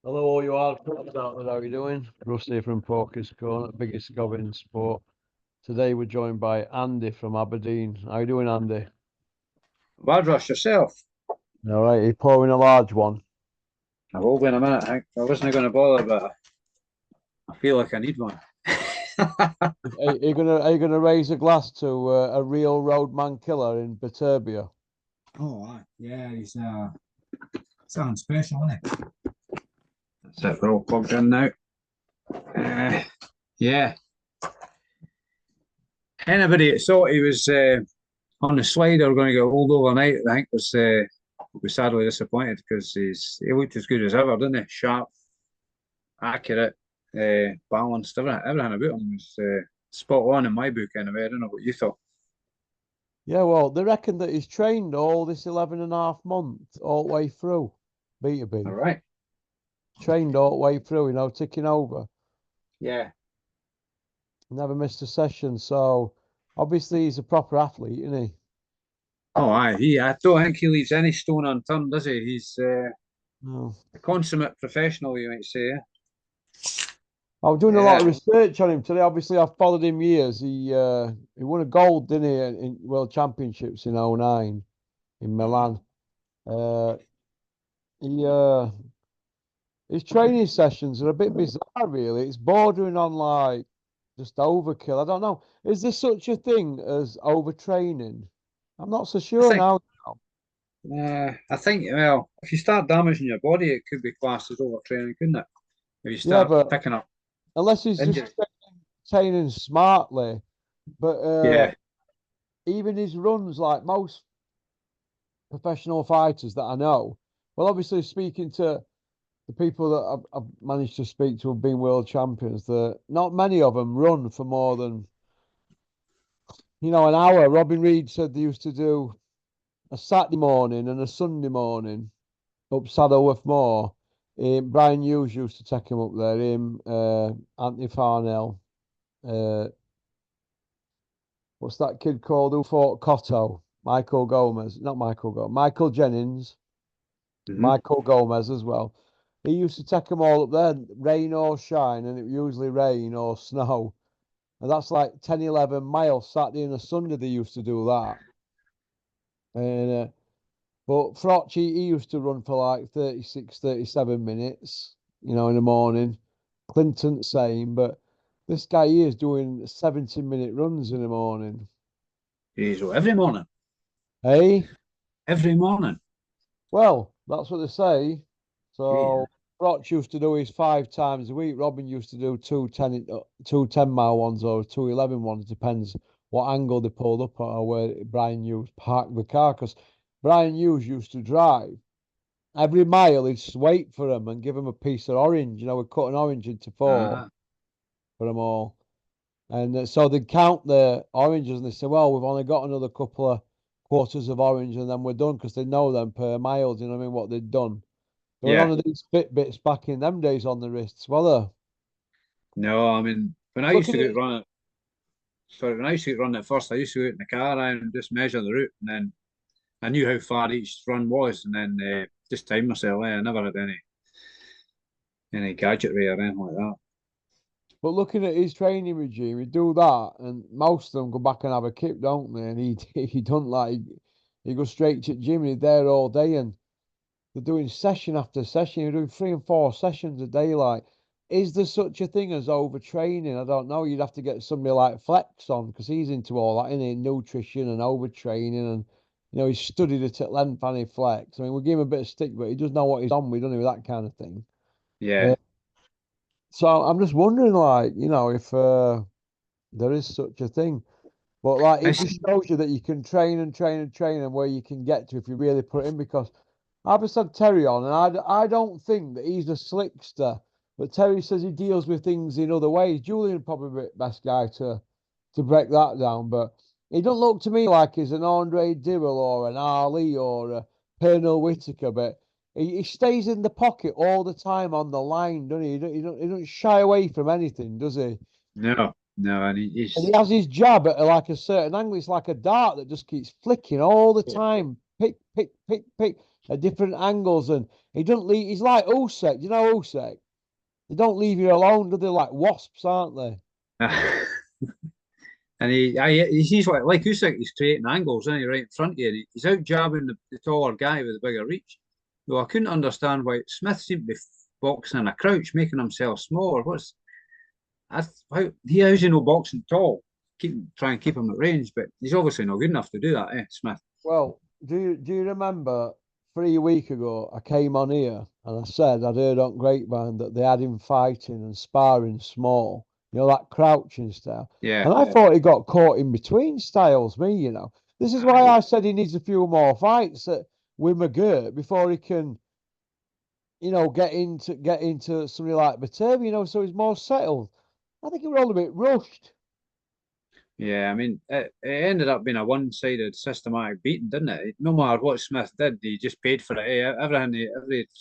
Hello, all you hardcores out there. How are you doing? Russ here from Porky's Corner, biggest gob in sport. Today we're joined by Andy from Aberdeen. How you doing, Andy? Bad rush yourself. All right, you pouring a large one. I will be in a minute. I wasn't going to bother, but I feel like I need one. Are you gonna raise a glass to a real roadman killer in Beterbiev? Oh, yeah, he's sounds special, isn't it? That's it. We're all plugged in now. Uh, yeah. Anybody that thought he was on the slide or going to get hold overnight, I think was sadly disappointed because he looked as good as ever, didn't he? Sharp, accurate, balanced, everything about him was spot on in my book anyway. I don't know what you thought. Yeah, well, they reckon that he's trained all this 11 and a half months all the way through. All Beterbiev. right. Trained all the way through, ticking over. Yeah. Never missed a session. So obviously he's a proper athlete, isn't he? Oh, aye. I don't think he leaves any stone unturned, does he? He's No. a consummate professional, you might say. I was doing a lot Yeah. of research on him today. Obviously, I've followed him years. He won a gold, didn't he, in World Championships in '09 in Milan. Uh, he his training sessions are a bit bizarre, really. It's bordering on like just overkill. I don't know. Is there such a thing as overtraining? I'm not so I sure think, now. well, if you start damaging your body, it could be classed as overtraining, couldn't it? If you Yeah, start but picking up unless he's just injuries. training smartly. But Yeah. even his runs, like most professional fighters that I know, well, obviously speaking to the people that I've managed to speak to have been world champions, that not many of them run for more than, an hour. Robin Reed said they used to do a Saturday morning and a Sunday morning up Saddleworth Moor. Brian Hughes used to take him up there, Anthony Farnell, uh, what's that kid called who fought Cotto? Michael Gomez, not Michael Gomez, Michael Jennings, Hmm. Michael Gomez as well. He used to take them all up there, rain or shine, and it usually rain or snow. And that's like 10, 11 miles Saturday and a Sunday they used to do that. And but Frotch, he used to run for like 36, 37 minutes, in the morning. Clinton same, but this guy here is doing 70-minute runs in the morning. Geez, well, every morning. Hey? Every morning. Well, that's what they say. Geez. So Brock used to do his 5 times a week. Robin used to do two 10-mile ones or two 11 ones. Depends what angle they pulled up at or where Brian Hughes parked the car. Because Brian Hughes used to drive. Every mile, he'd just wait for them and give them a piece of orange. We'd cut an orange into four Uh, for them all. And so they'd count the oranges and they say, well, we've only got another couple of quarters of orange and then we're done because they know them per mile. Do you know what I mean? What they'd done. There were yeah. none of these Fitbits back in them days on the wrists, were there? No, I mean, when I used Looking to at go run it, sorry, when I used to run it first, I used to go out in the car and just measure the route, and then I knew how far each run was, and then just time myself. I never had any gadgetry or anything like that. but looking at his training regime, he'd do that, and most of them go back and have a kip, don't they? And he don't like he goes straight to the gym and he's there all day, and they're doing session after session. You're doing 3 and 4 sessions a day. Like, is there such a thing as overtraining? I don't know. You'd have to get somebody like Flex on because he's into all that, isn't he? Nutrition and overtraining, and he's studied it at length, and he Flex. I mean, we give him a bit of stick, but he does know what he's on with, doesn't he, with that kind of thing. Yeah. Uh, so I'm just wondering, like, if there is such a thing. But like, I it see. just shows you that you can train and train and train, and where you can get to if you really put in. Because I've just had Terry on, and I don't think that he's a slickster. But Terry says he deals with things in other ways. Julian probably the best guy to break that down. But he don't look to me like he's an Andre Dirrell or an Ali or a Pernell Whitaker. But he stays in the pocket all the time on the line, doesn't he? He don't shy away from anything, does he? No, no, and And he he's has his jab at like a certain angle. It's like a dart that just keeps flicking all the time. Pick, pick, pick, pick. at different angles, and he doesn't leave. He's like Usyk. You know Usyk? They don't leave you alone, do they? Like wasps, aren't they? And he's like Usyk, he's creating angles, isn't he, right in front of you, and he's out jabbing the taller guy with the bigger reach. Well, I couldn't understand why Smith seemed to be boxing in a crouch, making himself smaller. How's he no boxing at all? Try and keep him at range, but he's obviously not good enough to do that, Smith? Well, do you remember 3 weeks ago I came on here and I said I'd heard on grapevine that they had him fighting and sparring small, that crouching style. Yeah. And I thought he got caught in between styles, This is why I said he needs a few more fights with McGirt before he can, get into somebody like Beterbiev, so he's more settled. I think he was all a bit rushed. Yeah, I mean, it ended up being a one-sided systematic beating, didn't it? No matter what Smith did, he just paid for it. Everything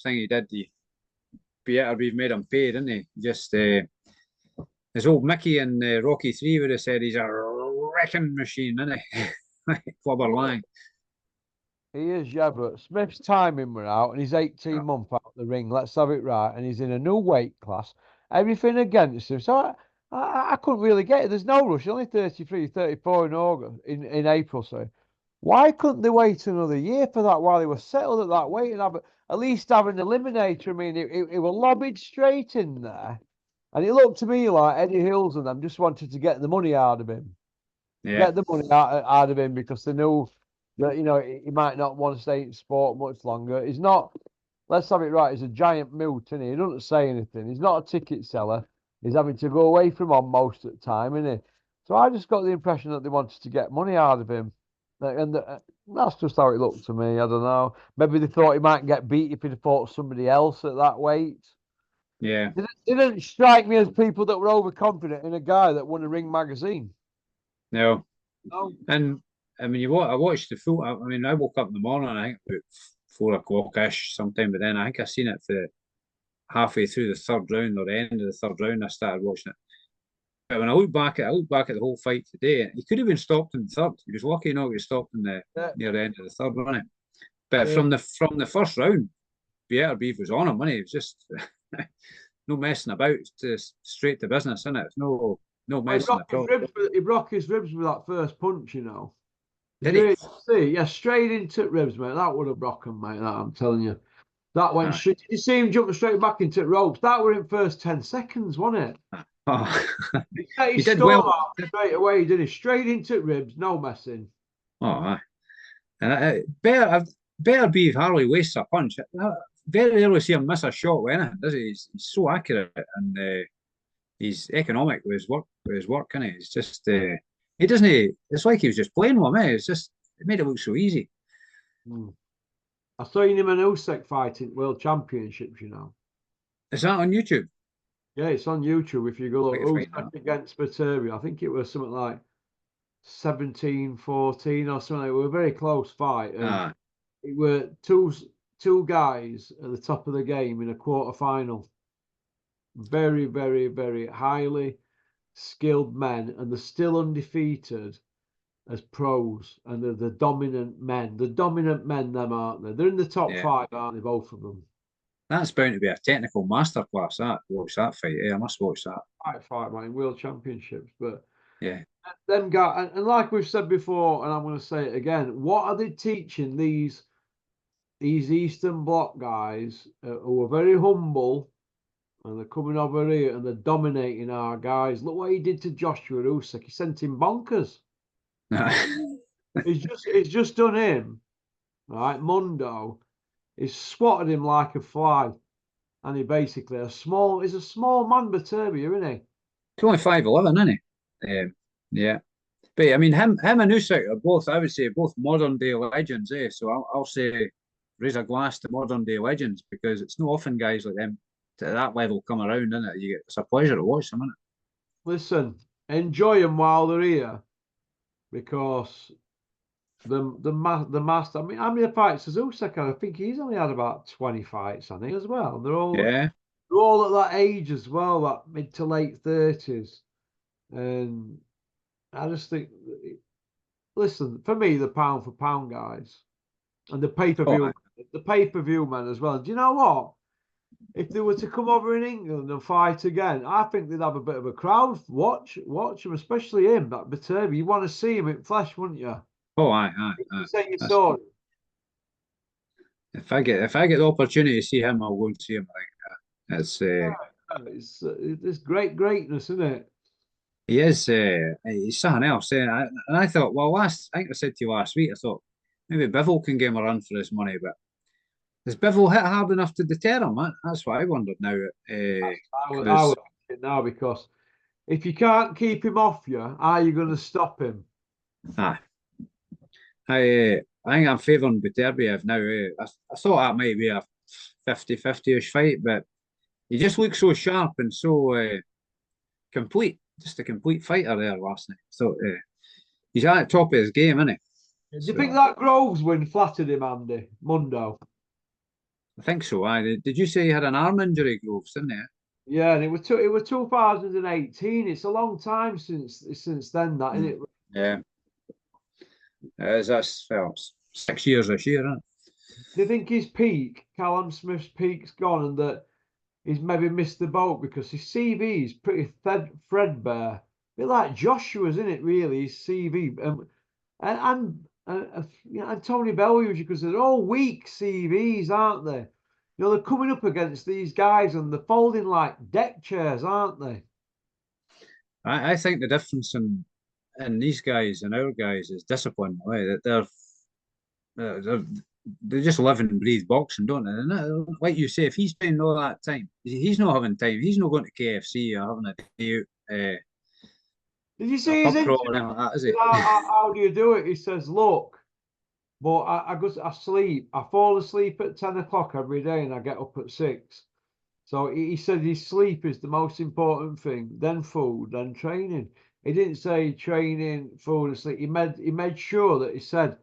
he did, Beterbiev made him pay, didn't he? Just his old Mickey in Rocky 3 would have said he's a wrecking machine, isn't he? Clubber Lang. He is, yeah, but Smith's timing were out and he's 18 months out the ring. Let's have it right. And he's in a new weight class. Everything against him. So I couldn't really get it. There's no rush. Only 33, 34 in August, in April, sorry. Why couldn't they wait another year for that while he was settled at that weight and at least have an eliminator? I mean, it was lobbied straight in there. And it looked to me like Eddie Hills and them just wanted to get the money out of him. Yeah. Get the money out of him because they knew that, he might not want to stay in sport much longer. He's not, let's have it right, he's a giant mute, isn't he? He doesn't say anything. He's not a ticket seller. He's having to go away from on most of the time, isn't he? So I just got the impression that they wanted to get money out of him. And that's just how it looked to me. I don't know. Maybe they thought he might get beat if he'd fought somebody else at that weight. Yeah. It didn't strike me as people that were overconfident in a guy that won a Ring magazine. No. No. And I mean, I watched the full. I mean, I woke up in the morning, I think about 4 o'clock-ish sometime, but then I think I seen it for halfway through the third round or the end of the third round. I started watching it. But when I look back at the whole fight today, he could have been stopped in the third. He was lucky not to be stopped near the end of the third, wasn't it? But from the first round, Beterbiev was on him, wasn't he? It was just no messing about, just straight to business, isn't it? No messing at all. He broke his ribs with that first punch, Did he? See, yeah, straight into ribs, mate. That would have broken, mate. That I'm telling you. That went straight. You see him jumping straight back into ropes. That were in first 10 seconds, wasn't it? Oh. He did well straight away, didn't he? Straight into ribs, no messing. Oh, and Beterbiev hardly wastes a punch. Very rarely see him miss a shot with anything, does he? He's so accurate and he's economic with his work. Isn't he? It's just he doesn't. It's like he was just playing with me. It's just it made it look so easy. I saw him and Usyk fighting World Championships. Is that on YouTube? Yeah, it's on YouTube. If you go look, Usyk against Beterbiev, I think it was something like 17-14 or something. It was a very close fight. It were two guys at the top of the game in a quarter-final. Very, very, very highly skilled men, and they're still undefeated as pros, and they're the dominant men. The dominant men, them, aren't they? They're in the top 5, aren't they, both of them? That's bound to be a technical masterclass, that. Watch that fight. Yeah, I must watch that. Fight, man, World Championships. But yeah. Them guys, and like we've said before, and I'm going to say it again, what are they teaching these Eastern Bloc guys who are very humble, and they're coming over here and they're dominating our guys? Look what he did to Joshua Usyk. He sent him bonkers. He's just done him, right? Mundo. He's swatted him like a fly, and he's a small man, Beterbiev, isn't he? He's only 5'11", isn't he? Yeah. But I mean, him and Usyk are both, I would say, both modern day legends, So I'll say raise a glass to modern day legends, because it's not often guys like them to that level come around, isn't it? It's a pleasure to watch them, isn't it? Listen, enjoy them while they're here, because the master. I mean, how many fights has Usyk had? I think he's only had about 20 fights, I think, as well. They're all at that age as well, that mid to late 30s, and I just think, listen, for me, the pound for pound guys, and the pay-per-view man as well. Do you know what? If they were to come over in England and fight again, I think they'd have a bit of a crowd. Watch him, especially him, that Beterbiev. You want to see him in flesh, wouldn't you? Oh, aye. You say you saw him. If I get the opportunity to see him, I'll go and see him. I think It's greatness, isn't it? he is. He's something else. And I thought, well, I think I said to you last week, I thought maybe Bivol can give him a run for his money, but has Bivol hit hard enough to deter him? That's what I wondered now. I would think now, because if you can't keep him off you, how are you going to stop him? I think I'm favouring Beterbiev now. I thought that might be a 50-50-ish fight, but he just looks so sharp and so complete. Just a complete fighter there last night. So he's at the top of his game, isn't he? Do you think that Groves win flattered him, Andy Mundo? I think so. Did you say he had an arm injury, Groves, didn't he? Yeah, and it was 2018. It's a long time since then, that, isn't it? Yeah. That's 6 years this year, isn't it? Do you think his peak, Callum Smith's peak's gone, and that he's maybe missed the boat because his CV is pretty threadbare? A bit like Joshua's, isn't it, really, his CV? And Tony Bell usually, because they're all weak CVs, aren't they? You know, they're coming up against these guys and they're folding like deck chairs, aren't they? I think the difference in these guys and our guys is discipline. Right? That they just live and breathe boxing, don't they? And like you say, if he's spending all that time, he's not having time. He's not going to KFC or having a day out. Did you see his interview? Like that, is he? How do you do it? He says, "Look, but I sleep. I fall asleep at 10 o'clock every day, and I get up at 6." So he said his sleep is the most important thing, then food, then training. He didn't say training, food, and sleep. He made sure that he said,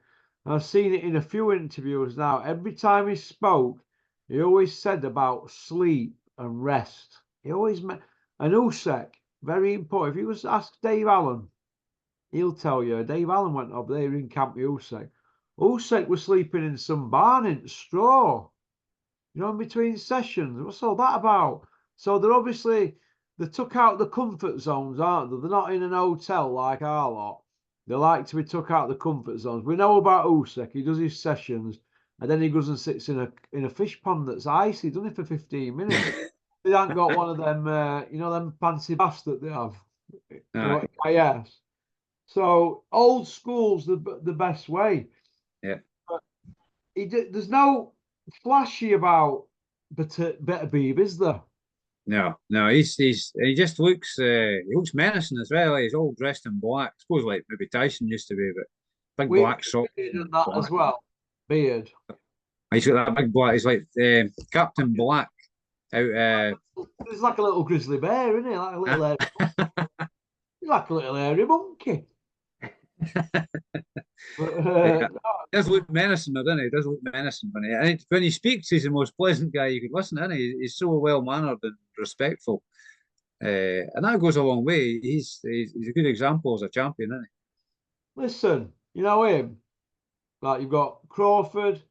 and I've seen it in a few interviews now. Every time he spoke, he always said about sleep and rest. He always and Usyk, very important. If you was ask Dave Allen, he'll tell you. Dave Allen went up there in camp with Usyk. Usyk was sleeping in some barn in straw, in between sessions. What's all that about? So they took out the comfort zones, aren't they? They're not in an hotel like our lot. They like to be took out the comfort zones. We know about Usyk. He does his sessions, and then he goes and sits in a fish pond that's icy. He's done it for 15 minutes. They haven't got one of them, them fancy baths that they have. Yes. So old school's the best way. Yeah. But there's no flashy about Beterbiev, is there? No, he just looks menacing as well. He's all dressed in black. I suppose like maybe Tyson used to be, but big black socks. And that black as well. Beard. He's got that big black. He's like Captain Black out. He's like a little grizzly bear, isn't he? Like a little he's like a little hairy monkey. He does look menacing, doesn't he? He does look menacing when he speaks. He's the most pleasant guy you could listen to. He's so well mannered and respectful, and that goes a long way. He's a good example as a champion, isn't he? Listen, you know him. Like you've got Crawford,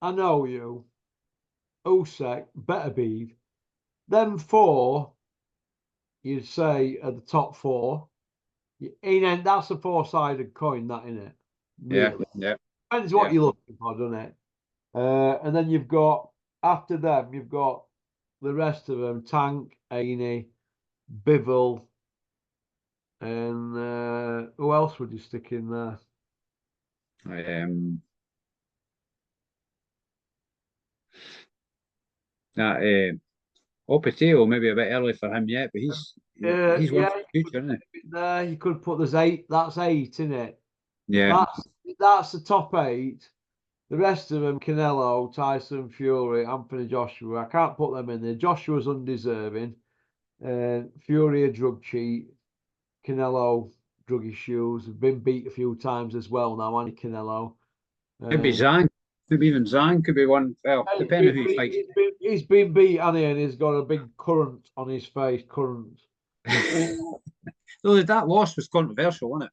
I know you, Usyk, Beterbiev. Them four, you'd say, are the top four. That's a four-sided coin, that, isn't it? Really. Yeah. Depends what you're looking for, doesn't it? And then you've got, after them, you've got the rest of them: Tank, Ainey, Bivol, and who else would you stick in there? Potato maybe a bit early for him yet, but he's one for the future, isn't he? There, you could put there's 8. That's 8, isn't it? Yeah. That's the top 8. The rest of them: Canelo, Tyson Fury, Anthony Joshua. I can't put them in there. Joshua's undeserving. Fury a drug cheat. Canelo drug issues. Been beat a few times as well now, hasn't he, Canelo? Maybe Zhang. Maybe even Zhang could be one. Well, depending who he fights. He's been beat, hasn't he? And he's got a big current on his face. Current. Though that loss was controversial, wasn't it?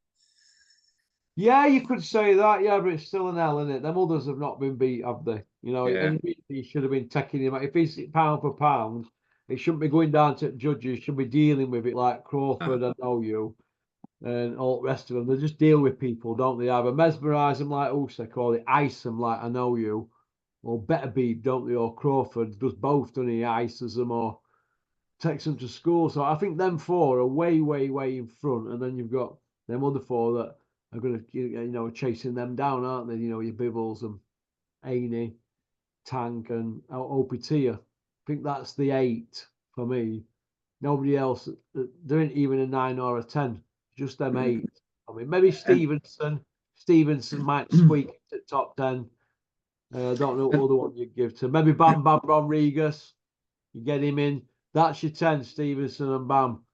Yeah, you could say that. Yeah, but it's still an L, isn't it? Them others have not been beat, have they? You know, Yeah. and he should have been taking him. If he's pound for pound, it shouldn't be going down to judges. Should be dealing with it like Ah. Crawford. I know you. And all the rest of them. They just deal with people, don't they? Either mesmerise them like Usyk or they ice them like I know you, or Beterbiev, don't they? Or Crawford does both, doesn't he? Ices them or takes them to school. So I think them four are way, way, way in front, and then you've got them other four that are going to, chasing them down, aren't they? You know, your Bibbles and Ainey, Tank, and OPT. I think that's the eight for me. Nobody else. There ain't even a 9 or a 10. Just them Mm. eight. I mean, maybe And, Stevenson. Stevenson might squeak to top 10. I don't know what and other one you'd give to. Maybe Bam Bam Rodriguez. You get him in. That's your 10, Stevenson and Bam.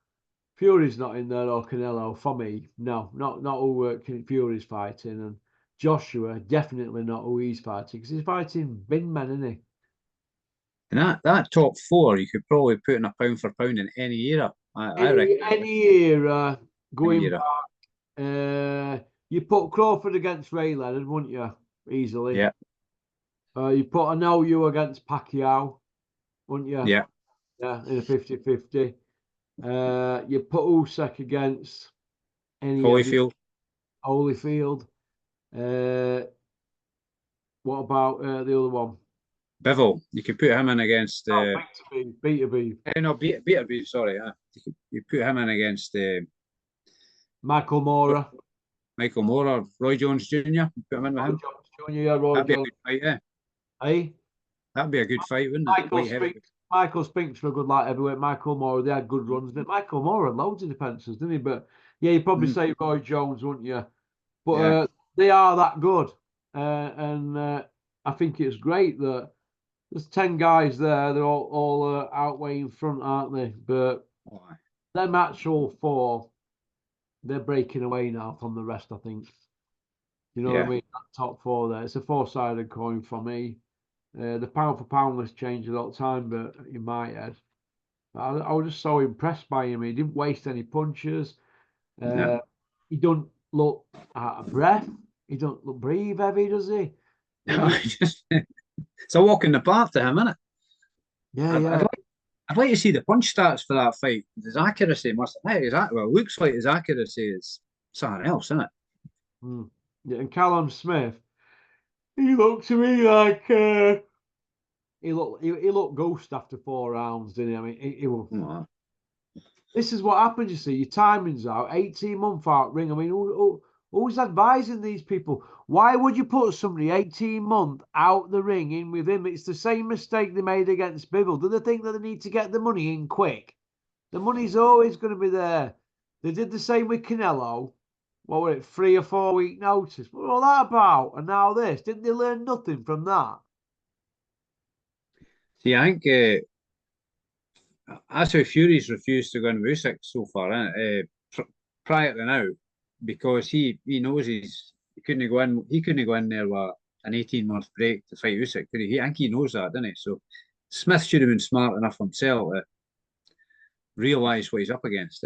Fury's not in there or Canelo for me. No, not who Fury's fighting. And Joshua, definitely not who he's fighting because he's fighting bin men, isn't he? that top four, you could probably put in a pound for pound in any era. I reckon Any era any going era. you put Crawford against Ray Leonard, wouldn't you? Easily. Yeah, You put a no you against Pacquiao, wouldn't you? yeah. Yeah, in a 50-50. You put Usyk against any of the Holyfield, Holyfield. What about the other one? Bivol. You could put him in against. Oh, Beterbiev. No, Beterbiev. Sorry, you put him in against Michael Mora. Michael Moore or Roy Jones Jr. Put him in with Roy him. Jones Jr., yeah, Roy That'd be a Jones. good fight, eh? Hey? That'd be a good fight, wouldn't it? Michael Light heavyweight. Spinks. Michael Spinks for a good light heavyweight. Michael Moore, they had good runs. But Michael Moore had loads of defences, didn't he? But yeah, you'd probably Mm, say Roy Jones, wouldn't you? But yeah. they are that good. And I think it's great that there's 10 guys there. They're all out way in front, aren't they? But Oh, them actual four, they're breaking away now from the rest, I think. You know what I yeah. mean? That top four there. It's a four-sided coin for me. The pound for pound list changed a lot of time, but in my head. I was just so impressed by him. He didn't waste any punches. No. Uh, he don't look out of breath. He don't look breathe heavy, does he? Just it's a walk in the park to him, isn't it? Yeah, I'd yeah. like I'd like to see the punch stats for that fight. His accuracy must exactly well, it looks like his accuracy is something else, isn't it? Mm. Yeah, and Callum Smith, he looked to me like he looked ghost after 4 rounds, didn't he? I mean, he was. Oh, This is what happens, you see. Your timing's out, 18-month out ring. I mean, who's advising these people? Why would you put somebody 18-month out the ring in with him? It's the same mistake they made against Bibble. Do they think that they need to get the money in quick? The money's always going to be there. They did the same with Canelo. What were it, 3 or 4 week notice? What was all that about? And now this. Didn't they learn nothing from that? see, I think that's how Fury's refused to go in with Usyk so far, prior to now, because he knows he couldn't go in there with an 18-month break to fight Usyk, could he? I think he knows that, doesn't he? So Smith should have been smart enough himself to realise what he's up against.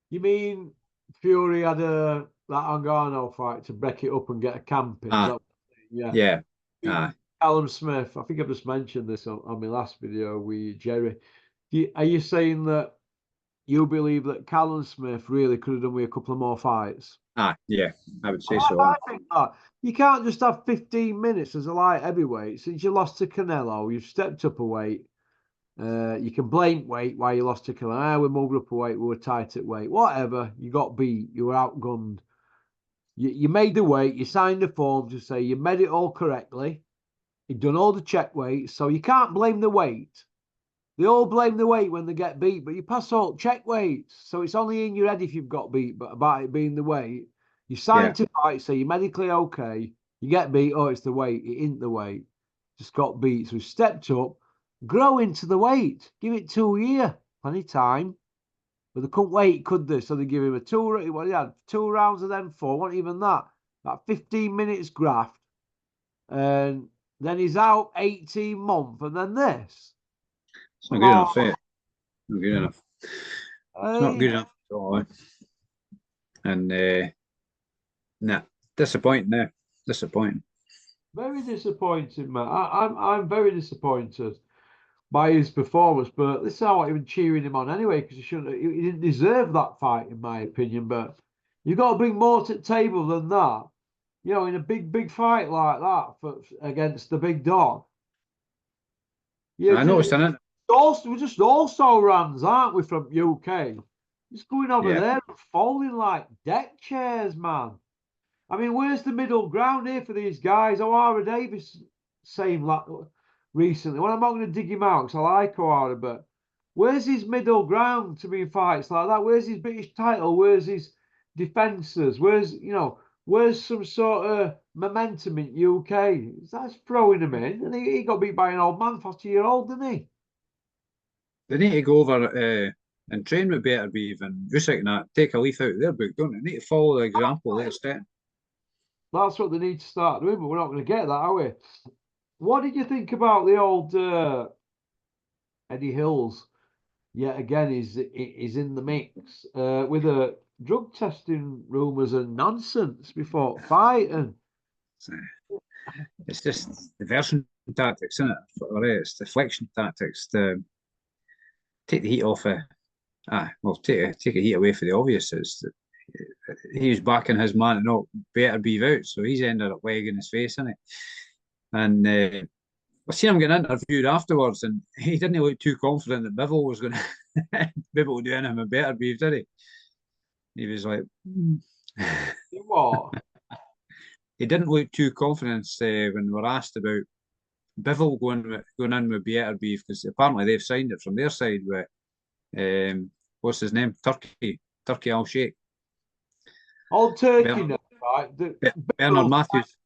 You mean Fury had that Ngannou fight to break it up and get a camp in? Is Ah, that, yeah. yeah, ah, Callum Smith, I think I've just mentioned this on my last video with Jerry. Are you saying that you believe that Callum Smith really could have done with a couple of more fights? yeah, I would say I, so. I think that. You can't just have 15 minutes as a light heavyweight. Since you lost to Canelo, you've stepped up a weight. You can blame weight why you lost to Canelo. We moved up a weight, we were tight at weight. Whatever, you got beat, you were outgunned. You made the weight, you signed the form to say you made it all correctly. You've done all the check weights, so you can't blame the weight. They all blame the weight when they get beat, but you pass all check weights. So it's only in your head if you've got beat, but about it being the weight. You Yeah, signed to fight, so you're medically okay. You get beat, oh, it's the weight. It ain't the weight. Just got beat. So we stepped up, grow into the weight. Give it 2 years. Plenty time. But they couldn't wait, could they? So they give him a two. Well, he had 2 rounds of them four. Wasn't even that. About 15 minutes graft. And then he's out 18 months. And then this. it's not Come good on. enough, eh? Not good enough. It's not good enough at all. And Nah, disappointing now. Disappointing. Very disappointing, man. I'm very disappointed by his performance, but this is how I'm even cheering him on anyway, because he shouldn't. He didn't deserve that fight, in my opinion. But you've got to bring more to the table than that. You know, in a big fight like that against the big dog. Yeah, I noticed in it. we're just also runs, aren't we, from UK? Just going over Yeah. there and falling like deck chairs, man. I mean, where's the middle ground here for these guys? O'Hara Davis saying like recently. Well, I'm not going to dig him out because I like O'Hara, but where's his middle ground to be in fights like that? Where's his British title? Where's his defences? Where's some sort of momentum in UK? That's throwing him in, and he got beat by an old man, 40-year-old, didn't he? They need to go over and train with Beterbiev and Usyk and that. Take a leaf out of their book, don't they? They need to follow the example they're setting. That's what they need to start doing, but we're not going to get that, are we? What did you think about the old Eddie Hills? Yet again, is in the mix with a drug testing rumours and nonsense before fighting. It's just diversion tactics, isn't it? It's deflection tactics to take the heat off. Take a heat away for the obvious. He was backing his man to not Beterbiev out, so he's ended up legging his face, isn't he? And I seen him getting interviewed afterwards, and he didn't look too confident that Bivol was going to be able to do anything with Beterbiev, did he? He was like, What? He didn't look too confident when we were asked about Bivol going in with Beterbiev, because apparently they've signed it from their side with what's his name, Turkey Al Sheikh. Old Turkey now, right? Bernard Matthews.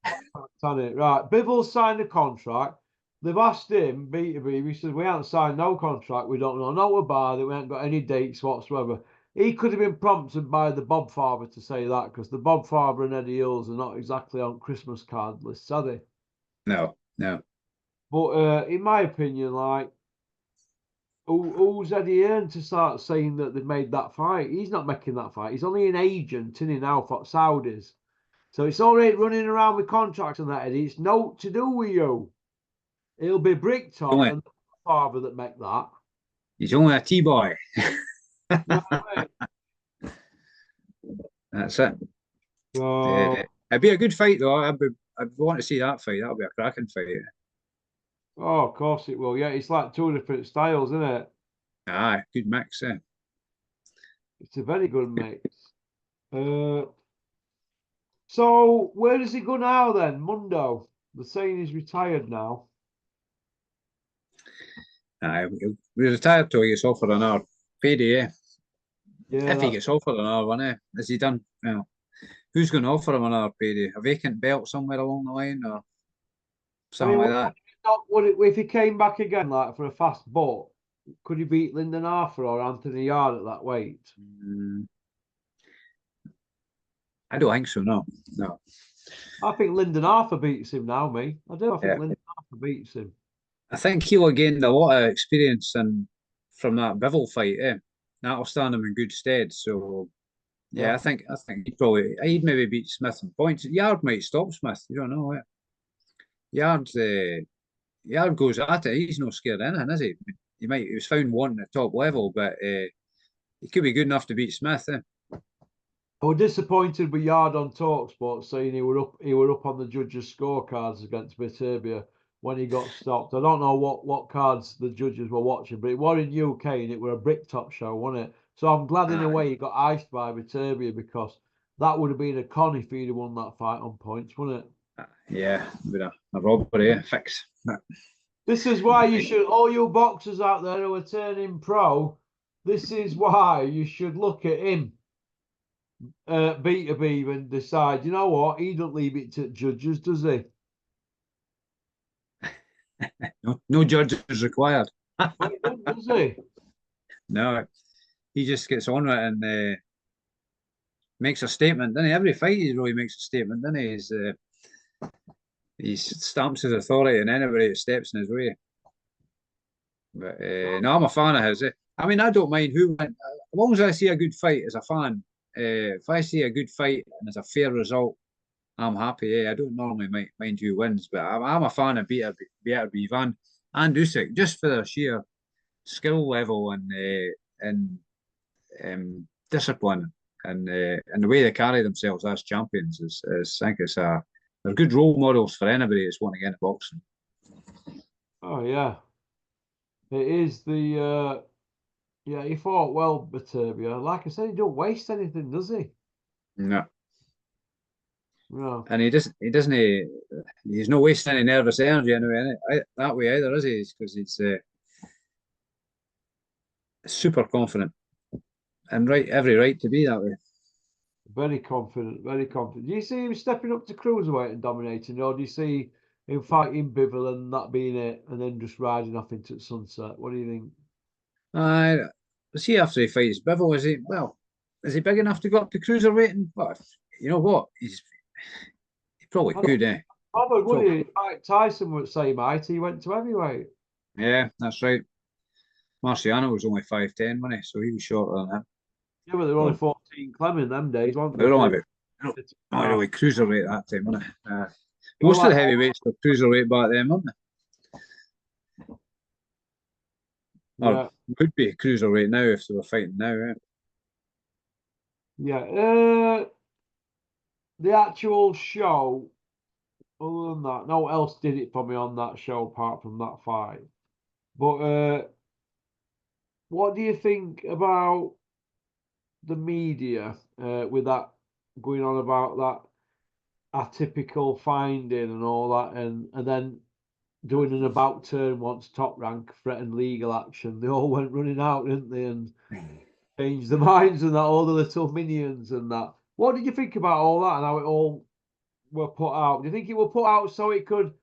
Right. Bivol signed a contract. They've asked him, Beterbiev, he says, we haven't signed no contract. We don't know about it. We haven't got any dates whatsoever. He could have been prompted by the Bob Farber to say that, because the Bob Farber and Eddie Hills are not exactly on Christmas card lists, are they? No. But in my opinion, like, who's Eddie Hearn to start saying that they've made that fight? He's not making that fight. He's only an agent, isn't he, now for Saudis? So it's all right running around with contracts and that, Eddie. It's no to do with you. It'll be Bricktop and the father that make that. He's only a T-boy. Right. That's it. It'd be a good fight, though. I'd want to see that fight. That'll be a cracking fight. Oh, of course it will. Yeah, it's like two different styles, isn't it? Ah, good mix, eh? It's a very good mix. So where does he go now then? Mundo. They're saying he's retired now. He'll be retired till he gets offered another payday, eh? Yeah, if he gets offered another one, eh? Is he done? Well, who's going to offer him another payday? A vacant belt somewhere along the line, or something like that? If he came back again, like for a fast butt, could he beat Lyndon Arthur or Anthony Yard at that weight? I don't think so. No. I think Lyndon Arthur beats him now, me. I do. I think Lyndon Arthur beats him. I think he'll have gained a lot of experience from that Bivol fight, eh? That'll stand him in good stead. So yeah, I think he'd maybe beat Smith in points. Yard might stop Smith. You don't know, eh? Yard goes at it. He's not scared of anything, is he? He was found wanting at top level, but he could be good enough to beat Smith, eh? I was disappointed with Yard on TalkSport saying he were up on the judges' scorecards against Beterbiev when he got stopped. I don't know what cards the judges were watching, but it was in UK and it were a Bricktop show, wasn't it? So I'm glad in a way he got iced by Beterbiev, because that would have been a con if he'd have won that fight on points, wouldn't it? Yeah, with a robbery fix. This is why you should, all you boxers out there who are turning pro, this is why you should look at him, Beterbiev, and decide, you know what, he don't leave it to judges, does he? No judges required. Does he? No, he just gets on with it and makes a statement. Then every fight he really makes a statement. Then he stamps his authority on anybody that steps in his way. But no, I'm a fan of his. I mean, I don't mind who wins. As long as I see a good fight as a fan. If I see a good fight and it's a fair result, I'm happy. Yeah, I don't normally mind who wins, but I'm a fan of Beterbiev and Usyk just for their sheer skill level and discipline and the way they carry themselves as champions is I think they're good role models for anybody that's wanting to get into boxing. Oh yeah, it is the yeah. He fought well, Beterbiev. Like I said, he don't waste anything, does he? No. No. And he's not wasting any nervous energy anyway, that way either, is he? Because he's super confident and every right to be that way. Very confident, very confident. Do you see him stepping up to cruiserweight and dominating, or do you see him fighting Bivol and that being it, and then just riding off into the sunset? What do you think? I see after he fights Bivol, is he big enough to go up to cruiserweight? And well, you know what? He probably I don't could, eh? bother, would Probably. he? Mike Tyson was same height. He went to heavyweight. Yeah, that's right. Marciano was only 5'10", wasn't he? So he was shorter than him. Yeah, but they were only So 14 Clem in them days, weren't they they? were So only only really cruiserweight that time, wasn't it? they were Most of like, the heavyweights were cruiserweight back then, weren't they? Or yeah, would be cruiserweight now if they were fighting now, eh? yeah. The actual show, other than that, no one else did it for me on that show apart from that fight. But what do you think about the media with that going on about that atypical finding and all that, and then doing an about turn once Top Rank threatened legal action? They all went running out, didn't they, and changed their minds and that, all the little minions and that. What did you think about all that and how it all were put out? Do you think it were put out so it could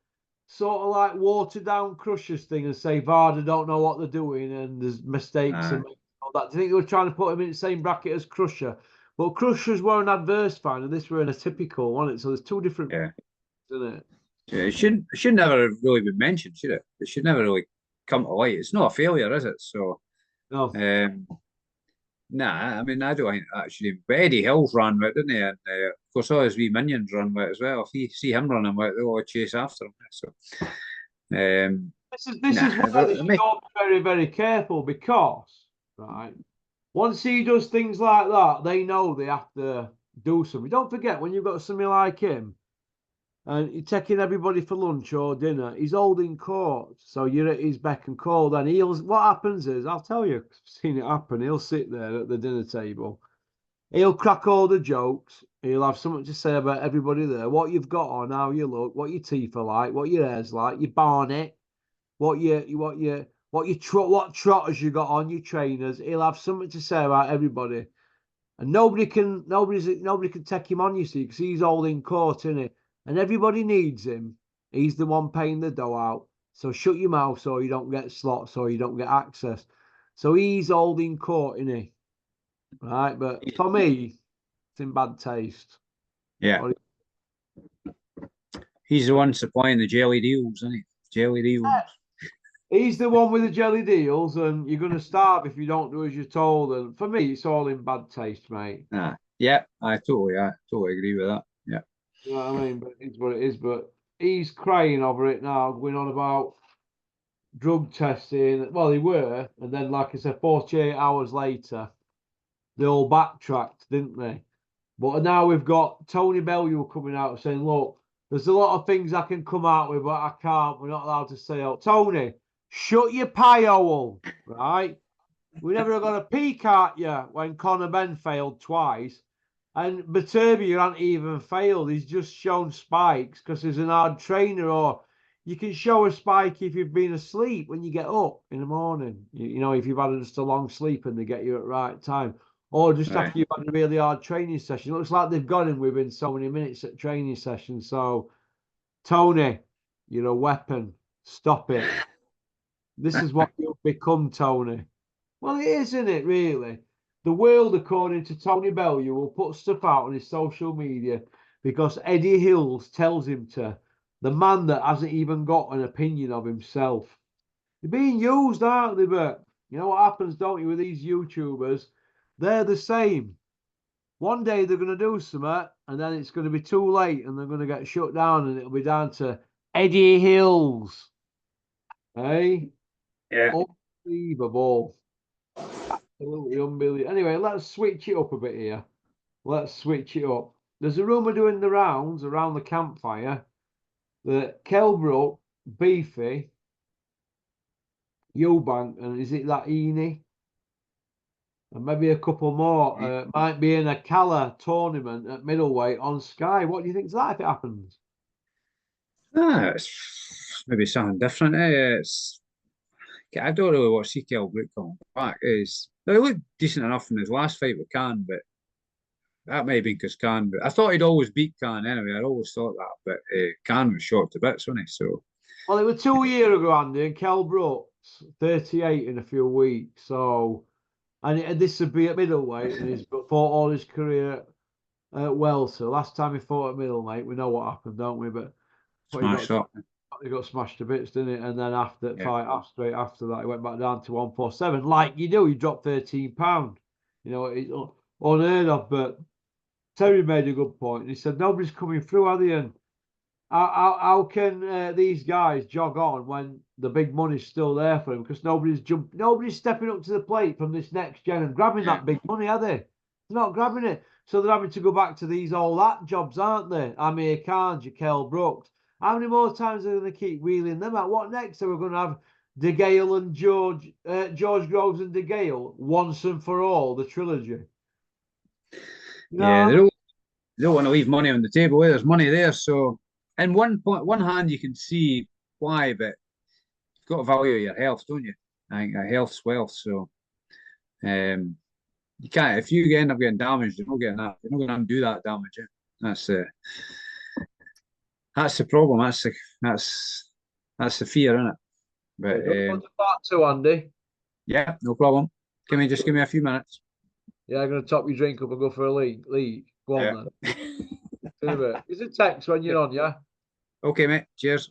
sort of like water down Crusher's thing and say VADA don't know what they're doing and there's mistakes Uh, and all that? Do you think they were trying to put him in the same bracket as Crusher? But Crushers were an adverse fan and this were a typical, wasn't it? So there's two different, yeah. isn't it? Yeah, it should never have really been mentioned, should it? It should never really come to light. It's not a failure, is it? So, No. nah, I mean, I don't think actually. But Eddie Hill's ran with it, didn't he? And of course, all his wee minions run with it as well. If you see him running with it, they'll all chase after him. So, This is nah, why they should all be very, very careful because, right, once he does things like that, they know they have to do something. Don't forget, when you've got something like him and you're taking everybody for lunch or dinner, he's holding court. So you're at his beck and call. Then what happens is, I'll tell you, I've seen it happen. He'll sit there at the dinner table. He'll crack all the jokes. He'll have something to say about everybody there, what you've got on, how you look, what your teeth are like, what your hair's like, your barnet, what trotters you got on, your trainers. He'll have something to say about everybody. And nobody can take him on, you see, because he's all in court, isn't it? And everybody needs him. He's the one paying the dough out. So shut your mouth so you don't get slots or you don't get access. So he's holding court, isn't he? Right, but for me, it's in bad taste. yeah, he's the one supplying the jelly deals, isn't he? Jelly deals. He's the one with the jelly deals, and you're going to starve if you don't do as you're told. And for me, it's all in bad taste, mate. Yeah, I totally agree with that. Yeah. You know what I mean? But it's what it is. But he's crying over it now, going on about drug testing. Well, they were, and then, like I said, 48 hours later, they all backtracked, didn't they? But now we've got Tony Bellew coming out saying, "Look, there's a lot of things I can come out with, but I can't. We're not allowed to say out." Tony, shut your pie hole, right? We never got a peek at you when Conor Ben failed twice. And Beterbiev hasn't even failed. He's just shown spikes because he's an hard trainer. Or you can show a spike if you've been asleep when you get up in the morning. You know, if you've had just a long sleep and they get you at the right time. Or just Right. after you've had a really hard training session. It looks like they've got him within so many minutes at training session. So, Tony, you're a weapon. Stop it. This is what you've become, Tony. Well, it is, isn't it, really? The world, according to Tony Bellew, will put stuff out on his social media because Eddie Hills tells him to. The man that hasn't even got an opinion of himself. They're being used, aren't they? But you know what happens, don't you, with these YouTubers? They're the same. one day they're going to do something, and then it's going to be too late, and they're going to get shut down, and it'll be down to Eddie Hills. Hey, Yeah. unbelievable. Absolutely unbelievable. Anyway, let's switch it up a bit here. Let's switch it up. There's a rumour doing the rounds around the campfire that Kelbrook, Beefy, Eubank, and is it that Eni? And maybe a couple more might be in a Cala tournament at middleweight on Sky. What do you think of that if it happens? It's maybe something different. I don't really want to see Brook coming back. He looked decent enough in his last fight with Khan, but that may be because Khan. But I thought he'd always beat Khan anyway. I'd always thought that, but Khan was short to bits, wasn't he? So. Well, it was 2 years ago, Andy, and Kell Brooks, 38 in a few weeks. So, and this would be at middleweight, and he's fought all his career well. So last time he fought at middleweight, we know what happened, don't we? But he got smashed to bits, didn't he? And then after straight after that, he went back down to 147. Like you do, he dropped 13 pounds. You know, it's unheard of. But Terry made a good point. He said nobody's coming through, are they? And how can these guys jog on when the big money's still there for them? Because nobody's stepping up to the plate from this next gen and grabbing that big money, are they? They're not grabbing it. So they're having to go back to these all that jobs, aren't they? Amir Khan, Kell Brooks. How many more times are they going to keep wheeling them out? What next? Are we going to have De Gale and George Groves and De Gale once and for all, the trilogy? Yeah, they don't want to leave money on the table. There's money there, so in one hand you can see why, but you've got to value your health, don't you? I think health's wealth. So, you can't if you end up getting damaged, you're not getting that. You're not going to undo that damage. Yeah? That's the problem. That's the fear, isn't it? But part two, Andy. Yeah, no problem. Just give me a few minutes. Yeah, I'm going to top your drink up and go for a league. Go on then. Is it text when you're on, yeah? Okay, mate. Cheers.